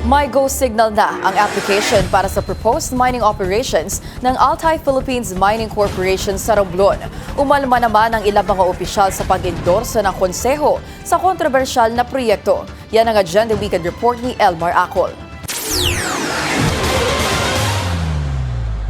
May go signal na ang application para sa proposed mining operations ng Altai Philippines Mining Corporation sa Romblon. Umalma naman ang ilang mga opisyal sa pag-endorso ng konseho sa kontrobersyal na proyekto. Yan ang Agenda Weekend Report ni Elmar Acol.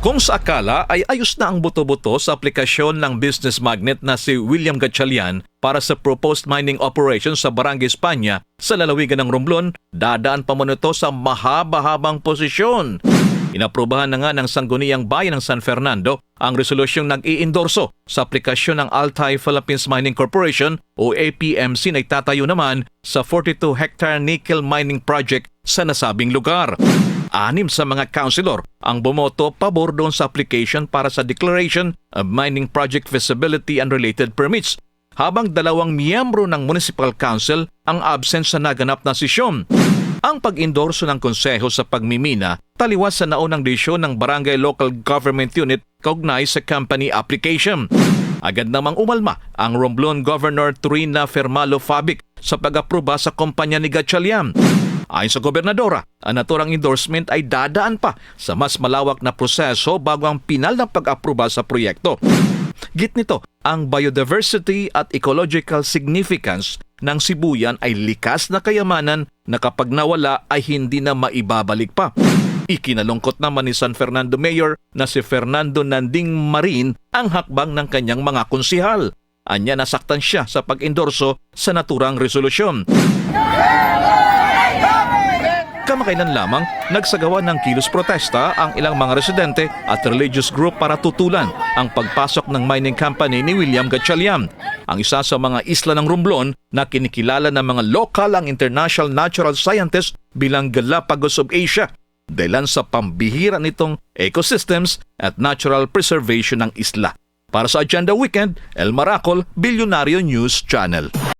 Kung sa akala ay ayos na ang buto-buto sa aplikasyon ng business magnate na si William Gatchalian para sa proposed mining operation sa Barangay España sa lalawigan ng Romblon, dadaan pa man ito sa mahaba-habang posisyon. Inaprubahan na nga ng Sangguniang Bayan ng San Fernando ang resolusyong nag-iendorso sa aplikasyon ng Altai Philippines Mining Corporation o APMC na itatayo naman sa 42-hectare nickel mining project sa nasabing lugar. 6 sa mga councilor ang bumoto pabor doon sa application para sa Declaration of Mining Project Feasibility and Related Permits, habang 2 miyembro ng Municipal Council ang absent sa naganap na sesyon. Ang pag-endorso ng konseho sa pagmimina taliwas sa naunang desisyon ng Barangay Local Government Unit kaugnay sa company application. Agad namang umalma ang Romblon Governor Turina Fermalo Fabic sa pag-aproba sa kumpanya ni Gatchalian. Ayon sa gobernadora, ang naturang endorsement ay dadaan pa sa mas malawak na proseso bago ang pinal na pag-aproba sa proyekto. Git nito, ang biodiversity at ecological significance ng Sibuyan ay likas na kayamanan na kapag nawala ay hindi na maibabalik pa. Ikinalungkot naman ni San Fernando Mayor na si Fernando Nanding Marin ang hakbang ng kanyang mga konsihal. Anya nasaktan siya sa pag-endorso sa naturang resolusyon. Kamakailan lamang nagsagawa ng kilos protesta ang ilang mga residente at religious group para tutulan ang pagpasok ng mining company ni William Gatchalian, ang isa sa mga isla ng Romblon na kinikilala ng mga local ang international natural scientists bilang Galapagos of Asia, dahilan sa pambihira nitong ecosystems at natural preservation ng isla. Para sa Agenda Weekend, Elmar Acol, Bilyonaryo News Channel.